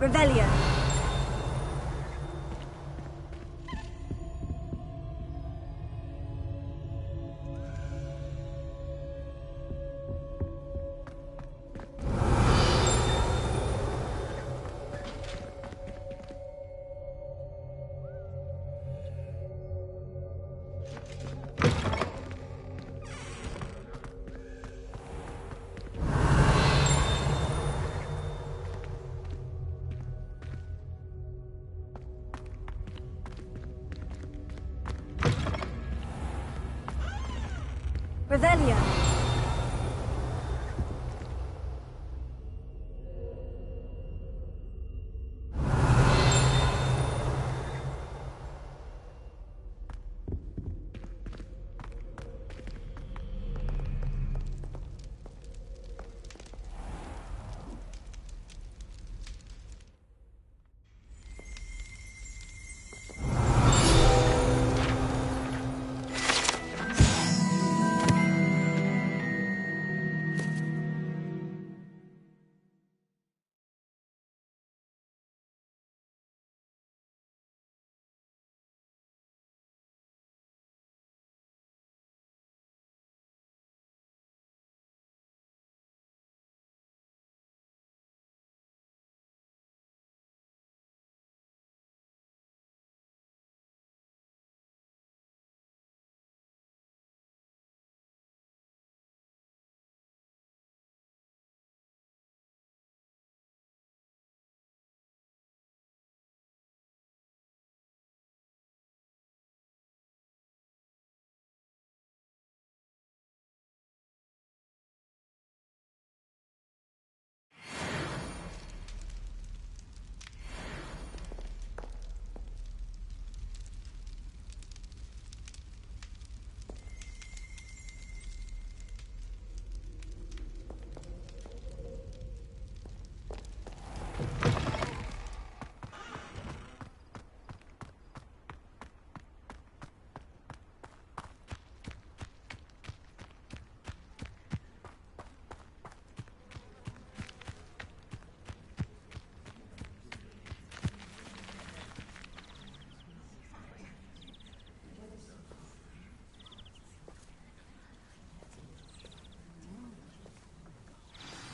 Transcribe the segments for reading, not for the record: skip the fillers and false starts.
Revelio. Revelio.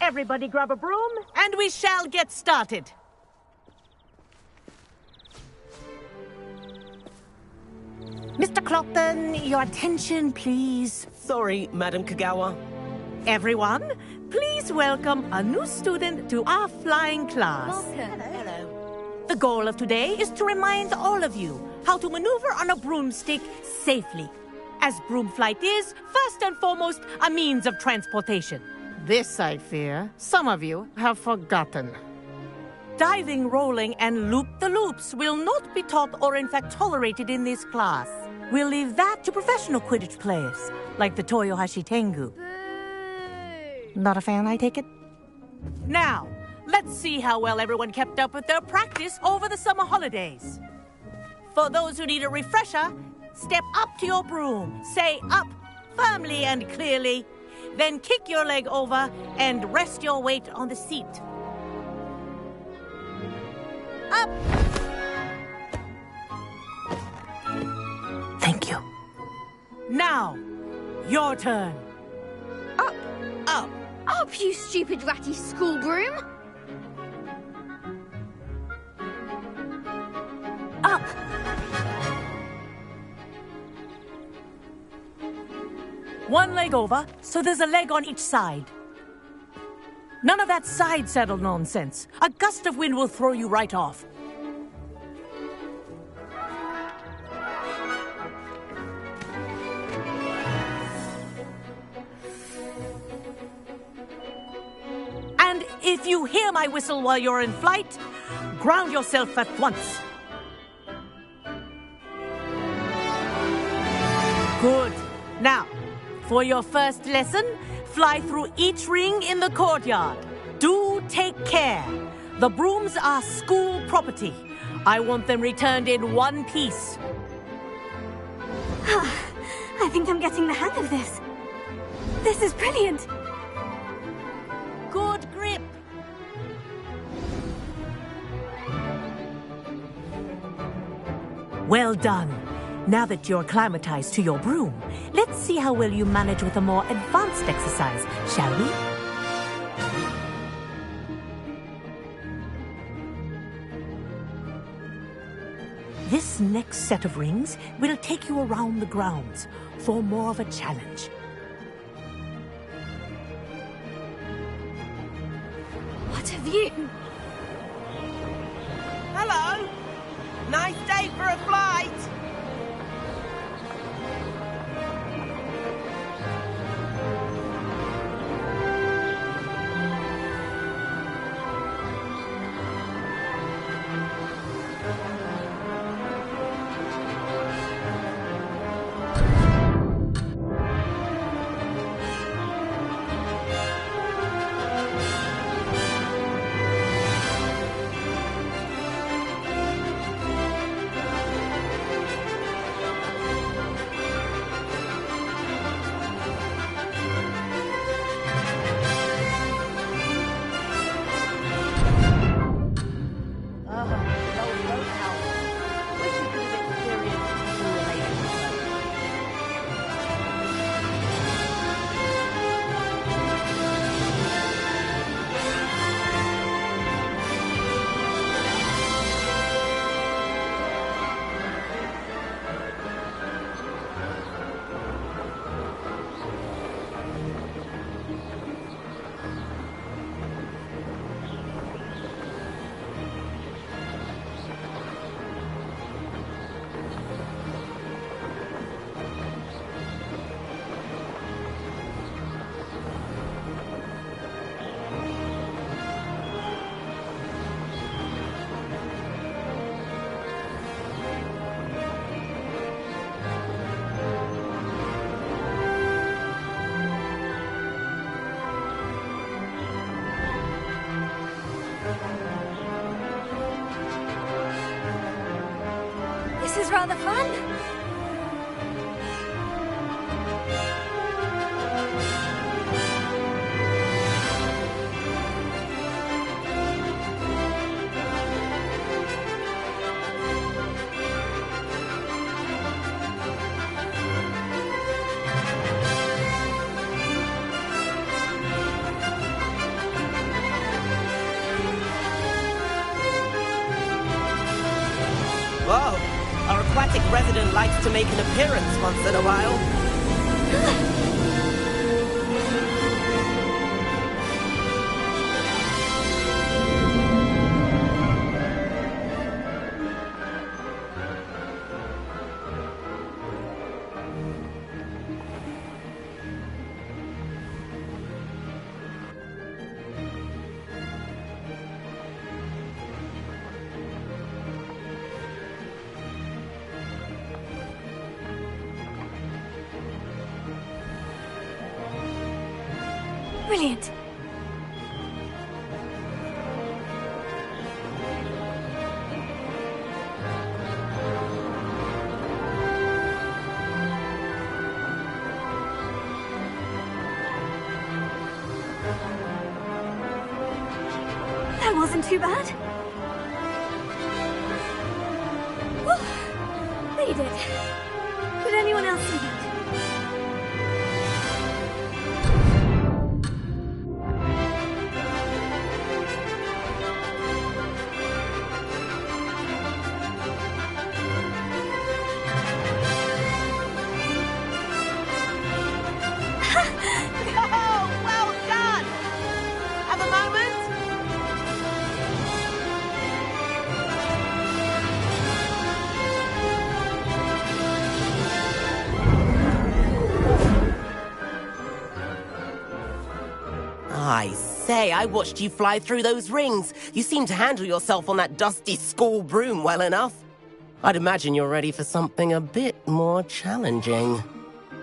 Everybody grab a broom, and we shall get started. Mr. Clopton, your attention, please. Sorry, Madam Kagawa. Everyone, please welcome a new student to our flying class. Welcome. Hello. The goal of today is to remind all of you how to maneuver on a broomstick safely, as broom flight is, first and foremost, a means of transportation. This, I fear, some of you have forgotten. Diving, rolling, and loop-the-loops will not be taught or in fact tolerated in this class. We'll leave that to professional Quidditch players, like the Toyohashi Tengu. Boo! Not a fan, I take it? Now, let's see how well everyone kept up with their practice over the summer holidays. For those who need a refresher, step up to your broom, say up, firmly and clearly, then kick your leg over and rest your weight on the seat. Up! Thank you. Now, your turn. Up! Up! Up, you stupid ratty school broom! Up! One leg over, so there's a leg on each side. None of that side saddle nonsense. A gust of wind will throw you right off. And if you hear my whistle while you're in flight, ground yourself at once. Good. Now, for your first lesson, fly through each ring in the courtyard. Do take care. The brooms are school property. I want them returned in one piece. I think I'm getting the hang of this. This is brilliant. Good grip. Well done. Now that you're acclimatized to your broom, let's see how well you manage with a more advanced exercise, shall we? This next set of rings will take you around the grounds for more of a challenge. What a view! Hello! Nice day for a flight! This is rather fun. Whoa! Our aquatic resident likes to make an appearance once in a while. Brilliant. That wasn't too bad. Whew. Made it. Did anyone else see that? Oh, well done! Have a moment? I say, I watched you fly through those rings. You seem to handle yourself on that dusty school broom well enough. I'd imagine you're ready for something a bit more challenging.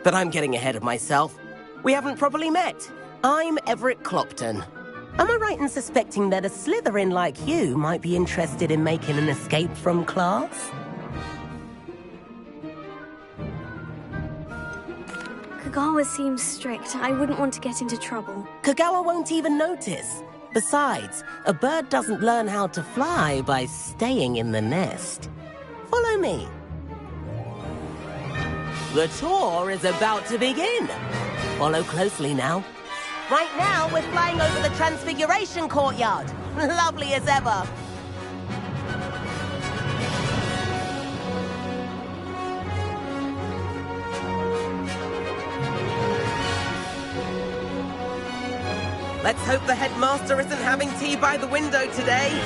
But I'm getting ahead of myself. We haven't properly met. I'm Everett Clopton. Am I right in suspecting that a Slytherin like you might be interested in making an escape from class? Kagawa seems strict. I wouldn't want to get into trouble. Kagawa won't even notice. Besides, a bird doesn't learn how to fly by staying in the nest. Follow me. The tour is about to begin. Follow closely now. Right now, we're flying over the Transfiguration Courtyard. Lovely as ever. Let's hope the headmaster isn't having tea by the window today.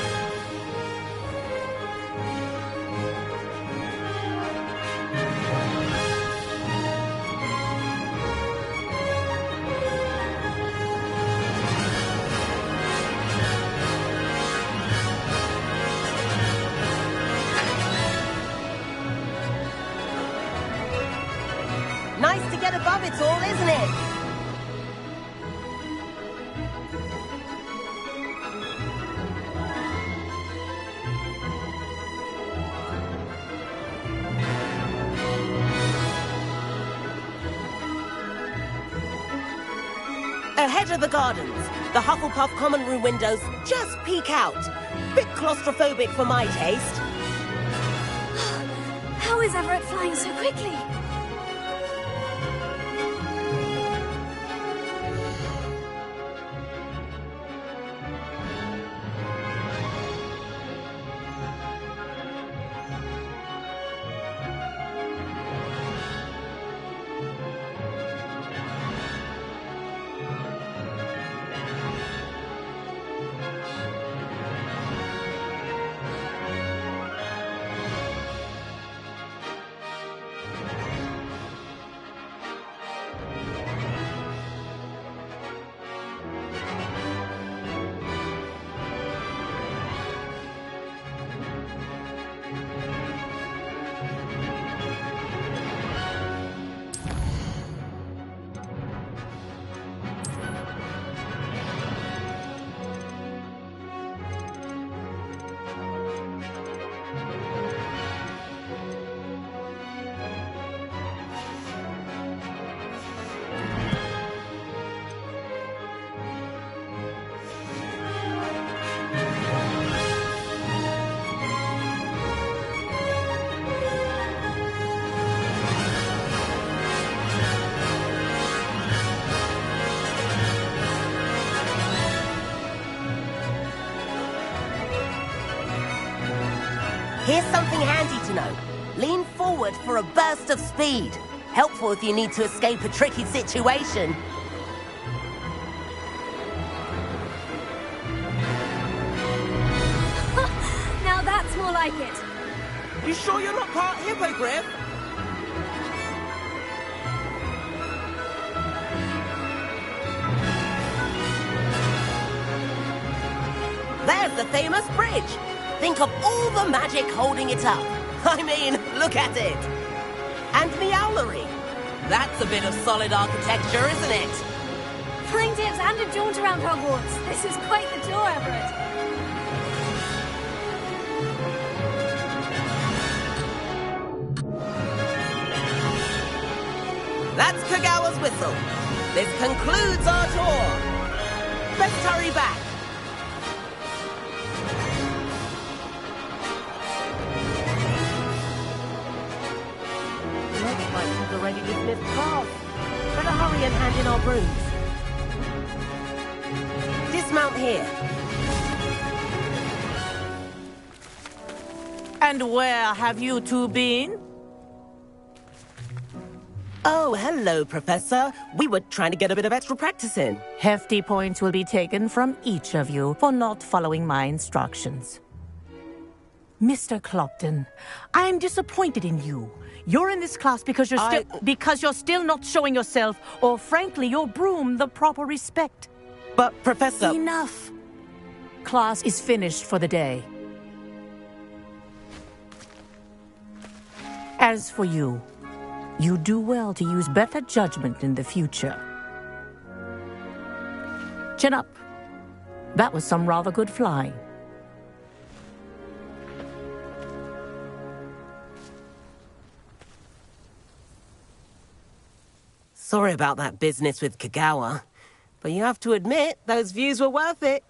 Nice to get above it all, isn't it? Ahead of the gardens, the Hufflepuff common room windows just peek out. Bit claustrophobic for my taste. How is Everett flying so quickly? Here's something handy to know. Lean forward for a burst of speed. Helpful if you need to escape a tricky situation. Now that's more like it. You sure you're not part hippogriff? There's the famous bridge. Think of all the magic holding it up. I mean, look at it. And the owlery. That's a bit of solid architecture, isn't it? Flying tips and a jaunt around Hogwarts. This is quite the tour, Everett. That's Kagawa's whistle. This concludes our tour. Let's hurry back. Looks like we've already dismissed class. Better hurry and hand in our brooms. Dismount here. And where have you two been? Oh, hello, Professor. We were trying to get a bit of extra practice in. Hefty points will be taken from each of you for not following my instructions. Mr. Clopton, I am disappointed in you. You're in this class because you're still not showing yourself, or frankly, your broom the proper respect. But, Professor... Enough. Class is finished for the day. As for you, you do well to use better judgment in the future. Chin up. That was some rather good flying. Sorry about that business with Kagawa, but you have to admit, those views were worth it.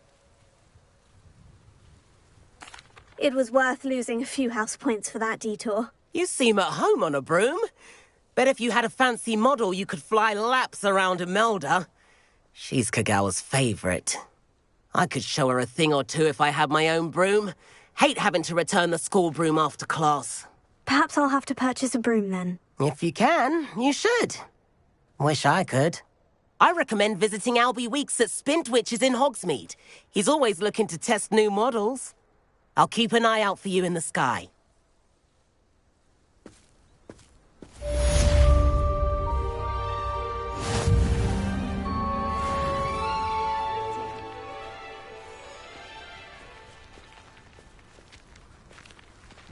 It was worth losing a few house points for that detour. You seem at home on a broom. Bet if you had a fancy model, you could fly laps around Imelda. She's Kagawa's favorite. I could show her a thing or two if I had my own broom. Hate having to return the school broom after class. Perhaps I'll have to purchase a broom then. If you can, you should. Wish I could. I recommend visiting Albie Weeks at Spintwitches in Hogsmeade. He's always looking to test new models. I'll keep an eye out for you in the sky.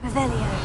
Revelio.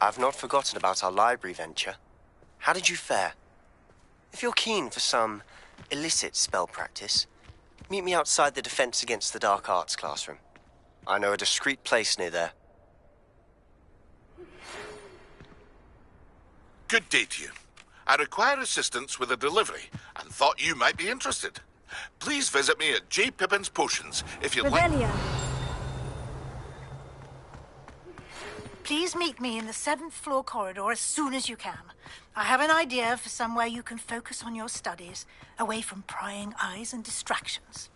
I've not forgotten about our library venture. How did you fare? If you're keen for some illicit spell practice, meet me outside the Defense Against the Dark Arts classroom. I know a discreet place near there. Good day to you. I require assistance with a delivery and thought you might be interested. please visit me at G. Pippin's Potions if you'd like. Revelio. Please meet me in the 7th floor corridor as soon as you can. I have an idea for somewhere you can focus on your studies, away from prying eyes and distractions.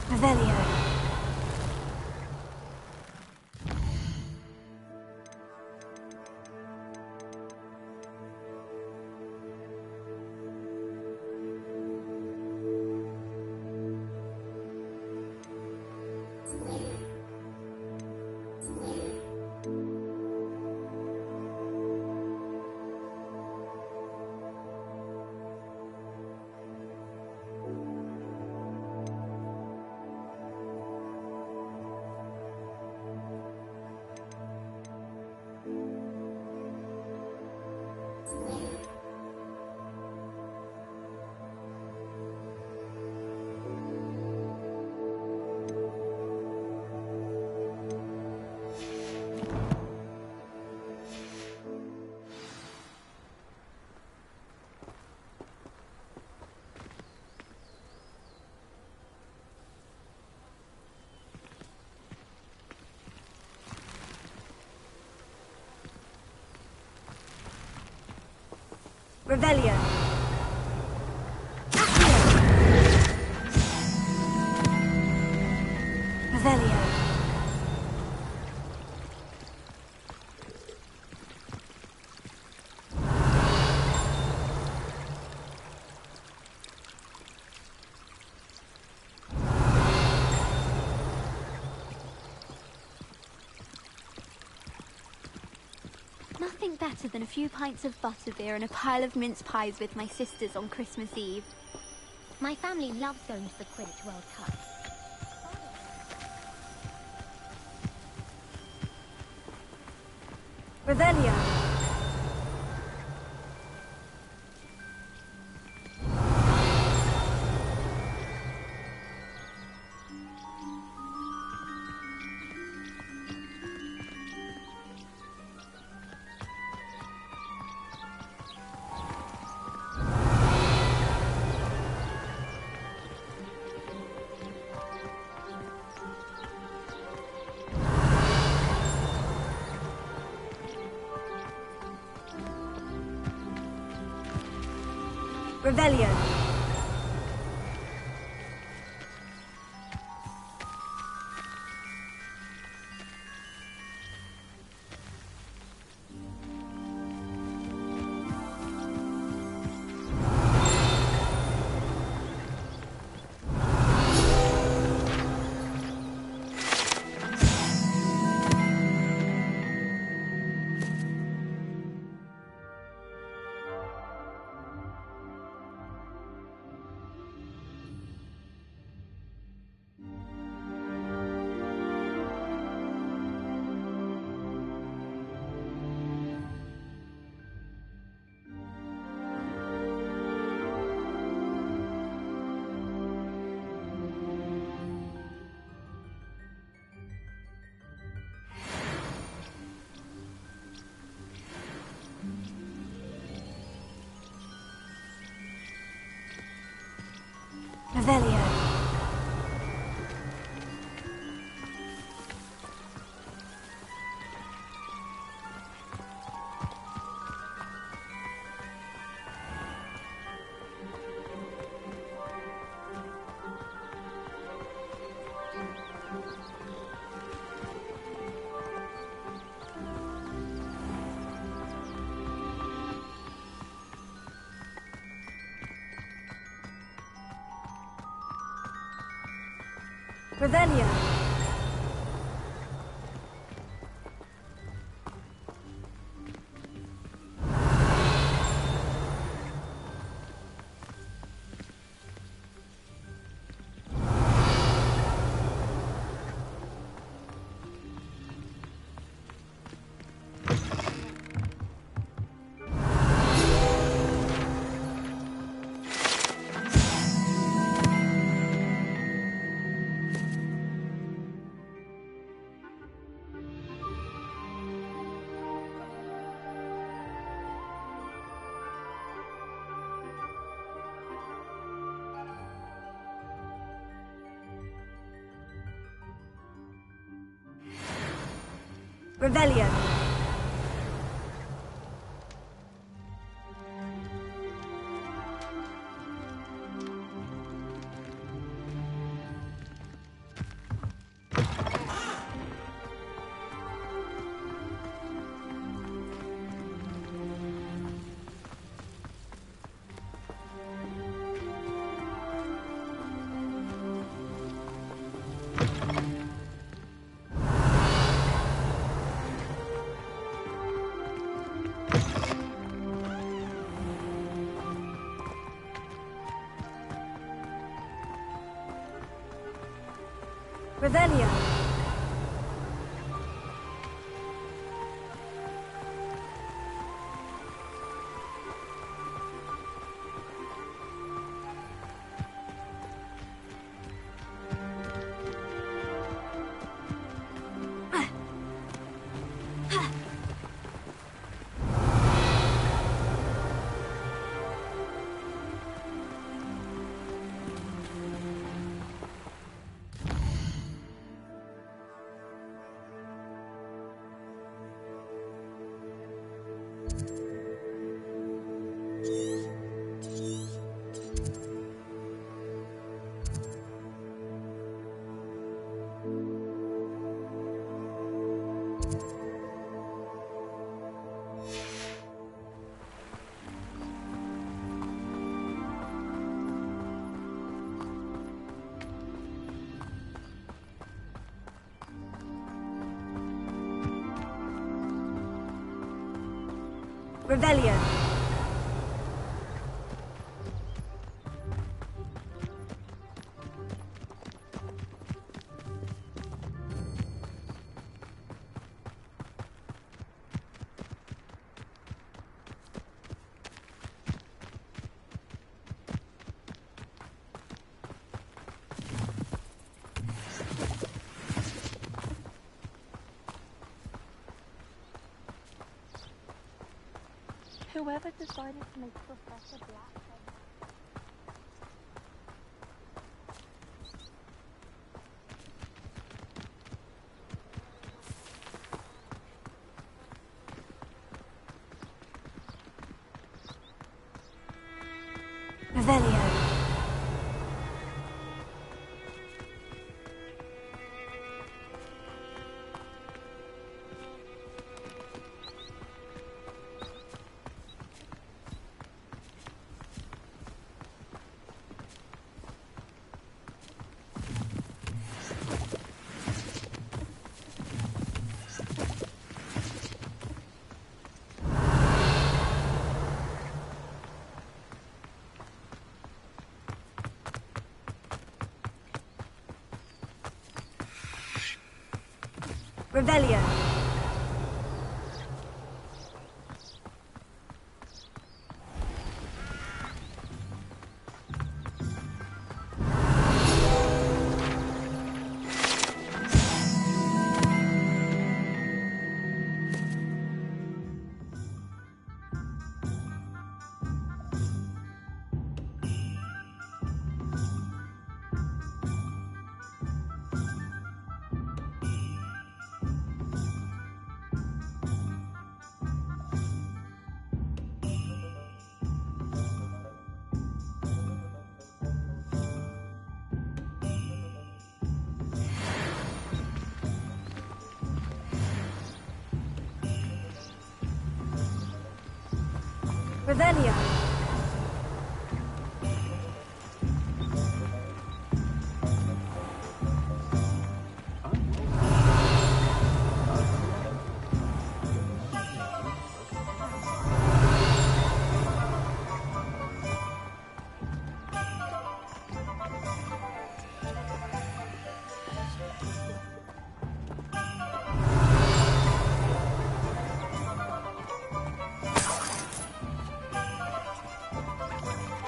Revelio. Revelio. Revelio. Nothing better than a few pints of butterbeer and a pile of mince pies with my sisters on Christmas Eve. My family loves going to the Quidditch World Cup. Revelio. Revelio. Revelio. Revelio. Revelio. Revelio. Revelio. Whoever decided to make Professor Black Revelio. Revelio. Revelio.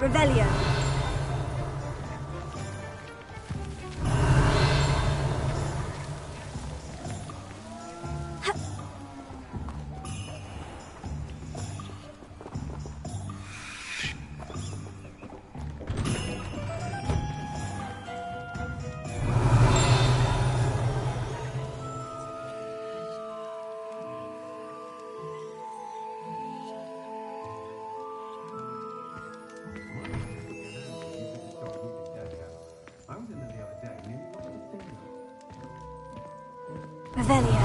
Revelio. Revelio.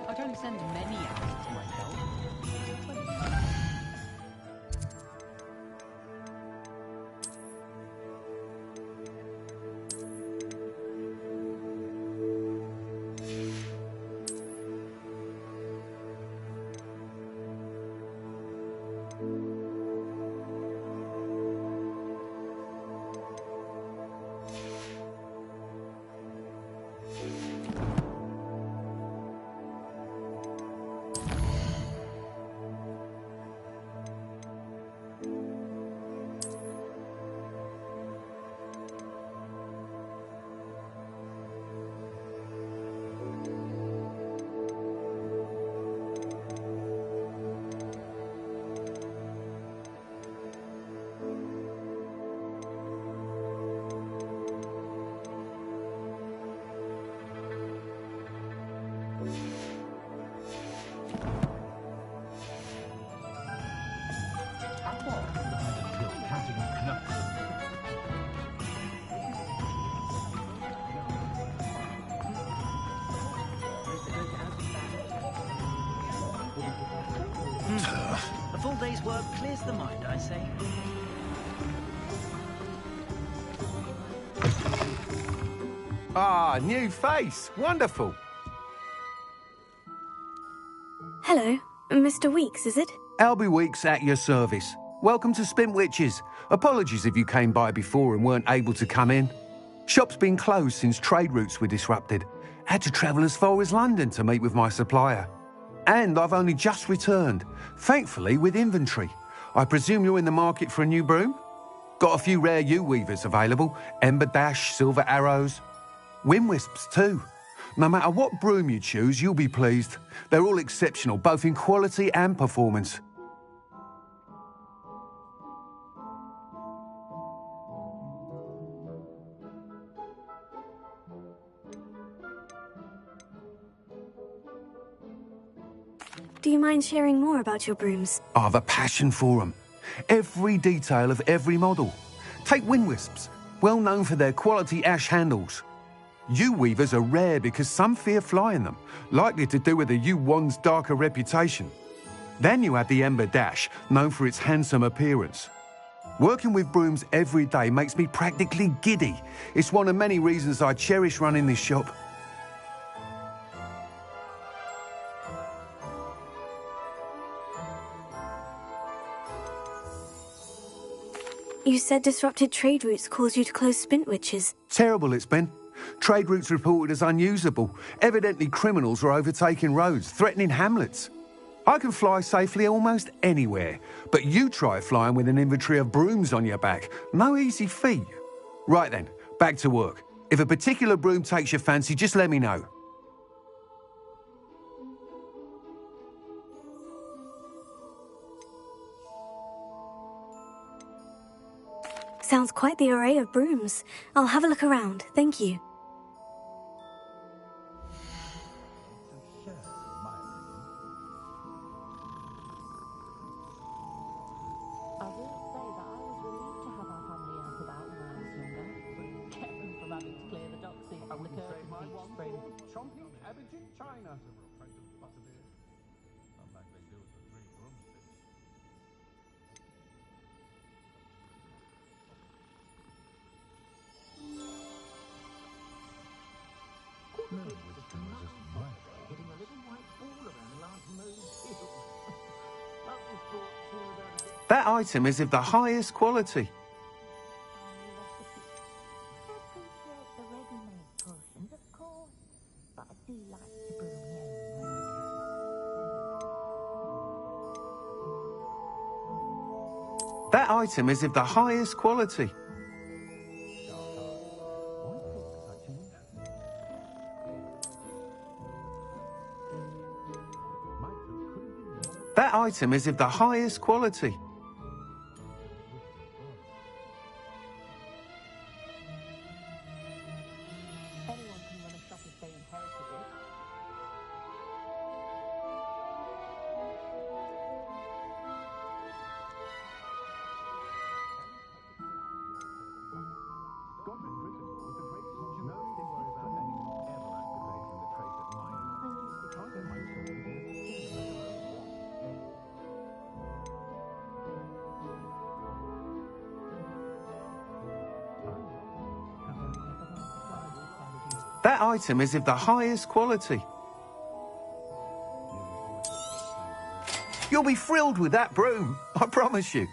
I don't send many out to my help. A full day's work clears the mind, I say. Ah, new face. Wonderful. Hello, Mr. Weeks, is it? Albie Weeks at your service. Welcome to Spintwitches. Apologies if you came by before and weren't able to come in. Shop's been closed since trade routes were disrupted. Had to travel as far as London to meet with my supplier. And I've only just returned, thankfully with inventory. I presume you're in the market for a new broom? Got a few rare U-weavers available, Ember Dash, Silver Arrows, Wind Wisps too. No matter what broom you choose, you'll be pleased. They're all exceptional, both in quality and performance. Do you mind sharing more about your brooms? I have a passion for them. Every detail of every model. Take Wind Wisps, well known for their quality ash handles. U-weavers are rare because some fear flying them, likely to do with the U-wand's darker reputation. Then you have the Ember Dash, known for its handsome appearance. Working with brooms every day makes me practically giddy. It's one of many reasons I cherish running this shop. You said disrupted trade routes caused you to close Spintwitches. Terrible it's been. Trade routes reported as unusable. Evidently criminals were overtaking roads, threatening hamlets. I can fly safely almost anywhere, but you try flying with an inventory of brooms on your back. No easy feat. Right then, back to work. If a particular broom takes your fancy, just let me know. Sounds quite the array of brooms. I'll have a look around, thank you. That item is of the highest quality. That item is of the highest quality. That item is of the highest quality. That item is of the highest quality. You'll be thrilled with that broom, I promise you.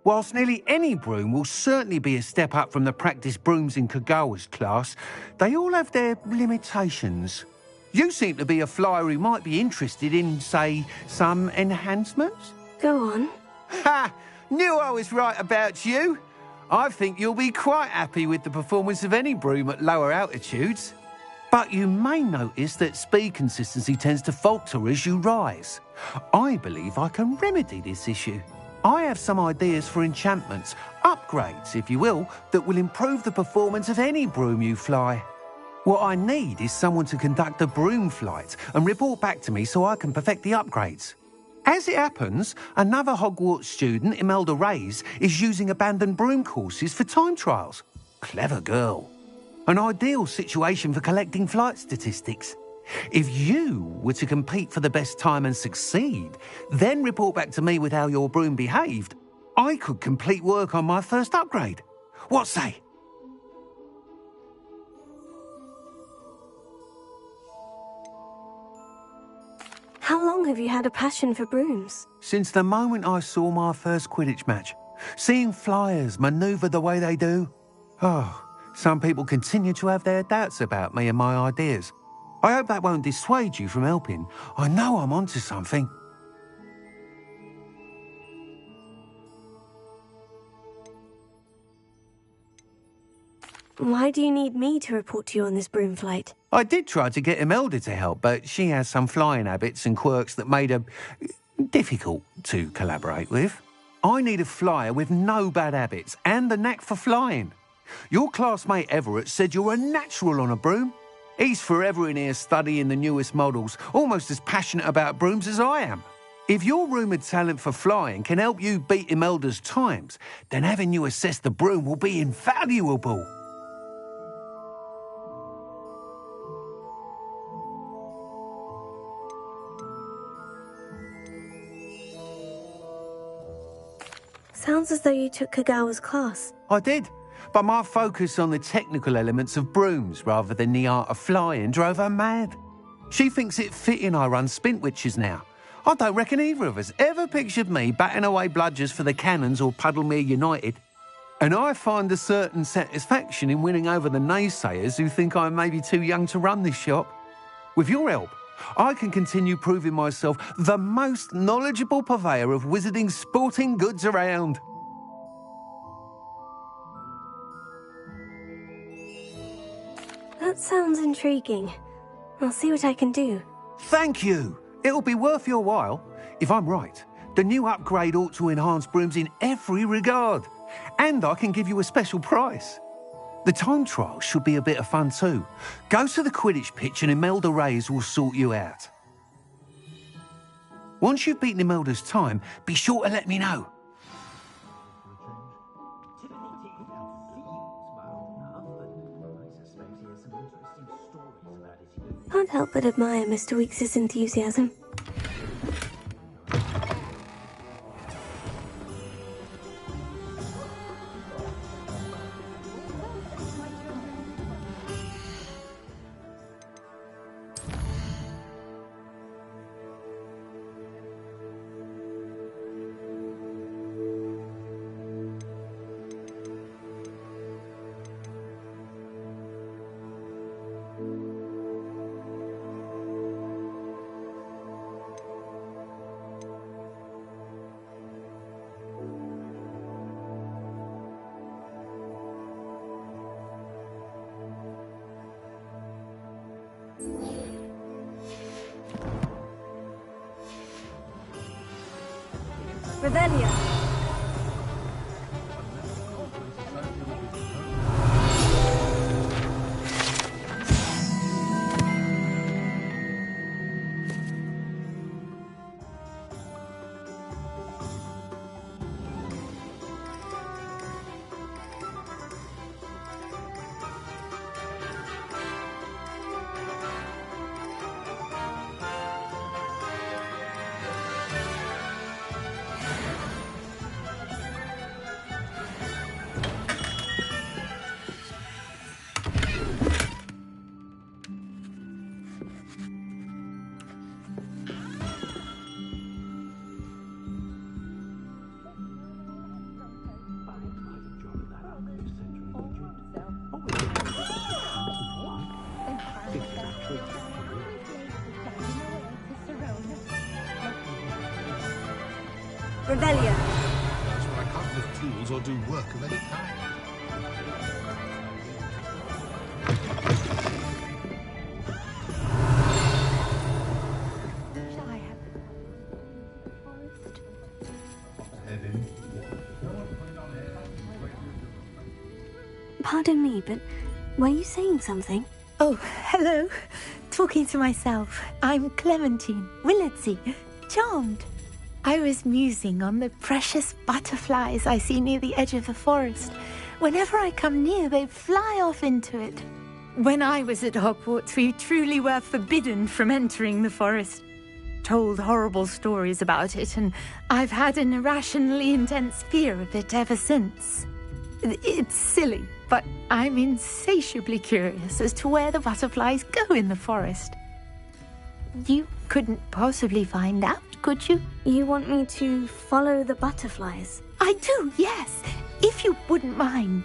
Whilst nearly any broom will certainly be a step up from the practice brooms in Kagawa's class, they all have their limitations. You seem to be a flyer who might be interested in, say, some enhancements? Go on. Ha! Knew I was right about you. I think you'll be quite happy with the performance of any broom at lower altitudes. But you may notice that speed consistency tends to falter as you rise. I believe I can remedy this issue. I have some ideas for enchantments, upgrades, if you will, that will improve the performance of any broom you fly. What I need is someone to conduct a broom flight and report back to me so I can perfect the upgrades. As it happens, another Hogwarts student, Imelda Reyes, is using abandoned broom courses for time trials. Clever girl. An ideal situation for collecting flight statistics. If you were to compete for the best time and succeed, then report back to me with how your broom behaved, I could complete work on my first upgrade. What say? How long have you had a passion for brooms? Since the moment I saw my first Quidditch match. Seeing flyers manoeuvre the way they do. Oh, some people continue to have their doubts about me and my ideas. I hope that won't dissuade you from helping. I know I'm onto something. Why do you need me to report to you on this broom flight? I did try to get Imelda to help, but she has some flying habits and quirks that made her difficult to collaborate with. I need a flyer with no bad habits and the knack for flying. Your classmate Everett said you're a natural on a broom. He's forever in here studying the newest models, almost as passionate about brooms as I am. If your rumoured talent for flying can help you beat Imelda's times, then having you assess the broom will be invaluable. Sounds as though you took Kagawa's class. I did, but my focus on the technical elements of brooms rather than the art of flying drove her mad. She thinks it fitting I run Spintwitches now. I don't reckon either of us ever pictured me batting away bludgers for the Cannons or Puddlemere United. And I find a certain satisfaction in winning over the naysayers who think I'm maybe too young to run this shop. With your help, I can continue proving myself the most knowledgeable purveyor of wizarding sporting goods around. That sounds intriguing. I'll see what I can do. Thank you. It'll be worth your while. If I'm right, the new upgrade ought to enhance brooms in every regard. And I can give you a special price. The time trial should be a bit of fun too. Go to the Quidditch pitch and Imelda Reyes will sort you out. Once you've beaten Imelda's time, be sure to let me know. Can't help but admire Mr. Weekes' enthusiasm. Revelia. Revelio. That's why I can't lift tools or do work of any kind. Shall I have Pardon me, but were you saying something? Oh, hello. Talking to myself. I'm Clementine Willardsey. Charmed. I was musing on the precious butterflies I see near the edge of the forest. Whenever I come near, they fly off into it. When I was at Hogwarts, we truly were forbidden from entering the forest. Told horrible stories about it, and I've had an irrationally intense fear of it ever since. It's silly, but I'm insatiably curious as to where the butterflies go in the forest. You couldn't possibly find out, could you? You want me to follow the butterflies? I do, yes, if you wouldn't mind.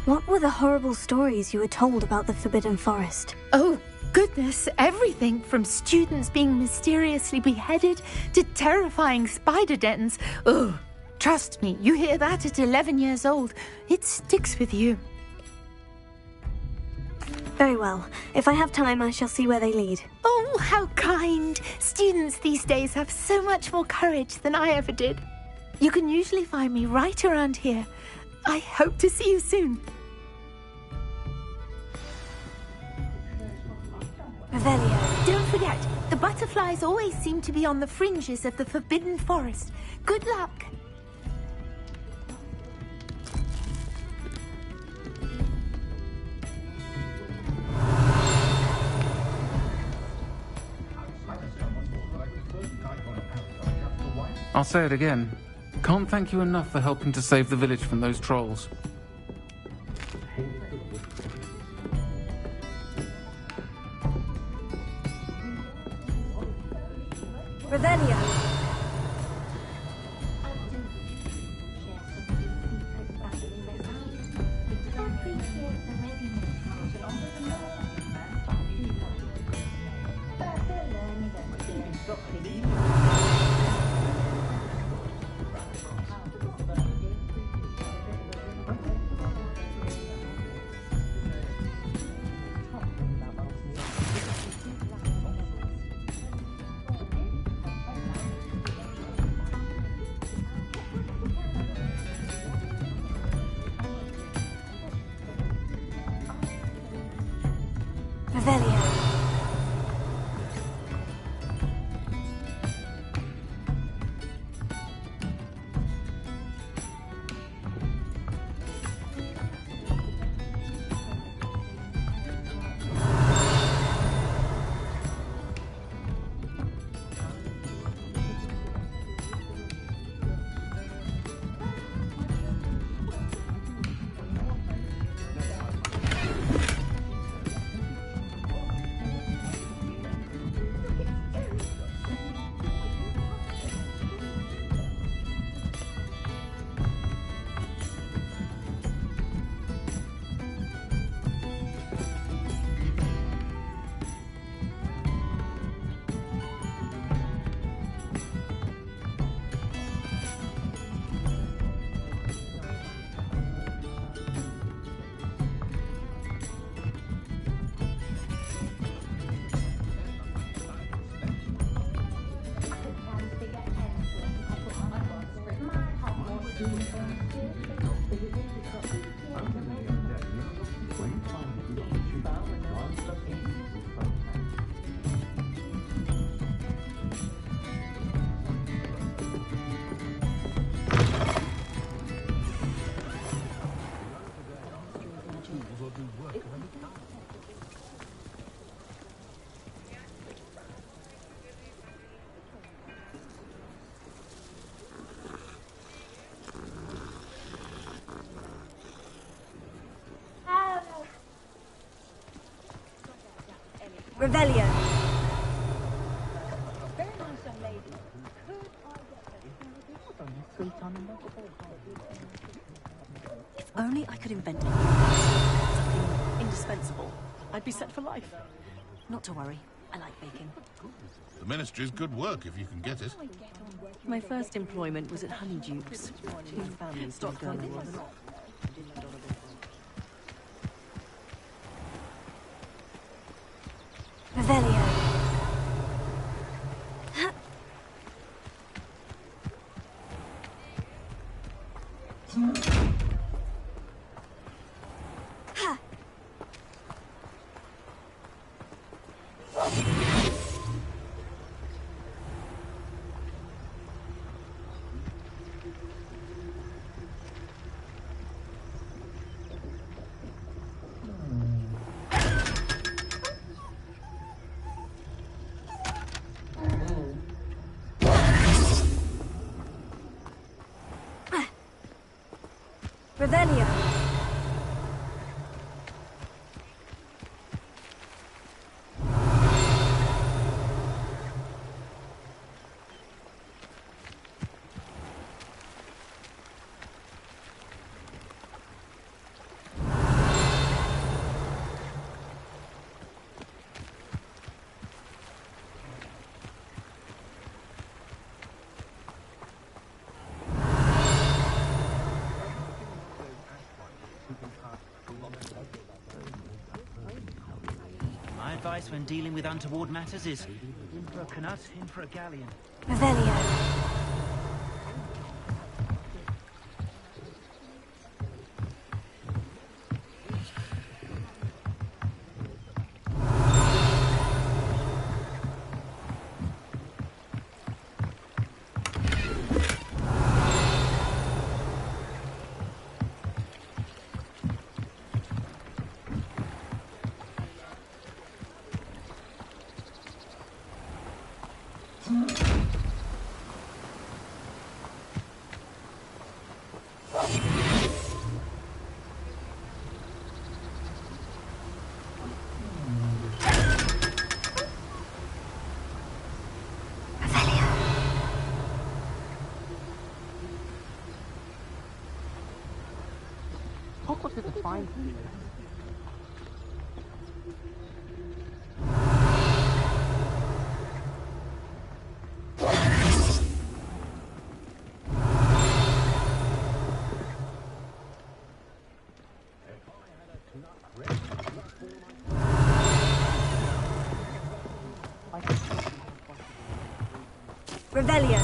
What were the horrible stories you were told about the Forbidden Forest? Oh, goodness, everything from students being mysteriously beheaded to terrifying spider dens. Ugh, trust me, you hear that at 11 years old, it sticks with you. Very well. If I have time, I shall see where they lead. Oh, how kind. Students these days have so much more courage than I ever did. You can usually find me right around here. I hope to see you soon. Revelio. Don't forget, the butterflies always seem to be on the fringes of the Forbidden Forest. Good luck. I'll say it again. Can't thank you enough for helping to save the village from those trolls. Revelio. Revelio. Revelio. If only I could invent something indispensable, I'd be set for life. Not to worry. I like baking. The Ministry's good work if you can get it. My first employment was at Honeyduke's. Two families still going. Revelio. Revelio. My advice when dealing with untoward matters is in for a canut, in for a galleon. Revelio. What is a fine thing? Revelio.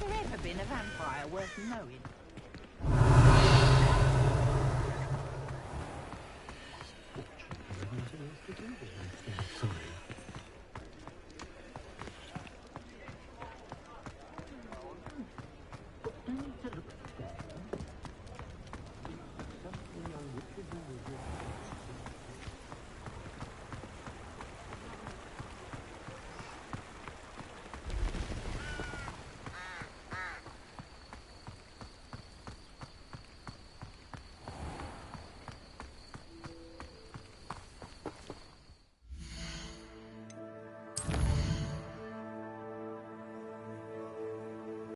Never been a vampire worth knowing.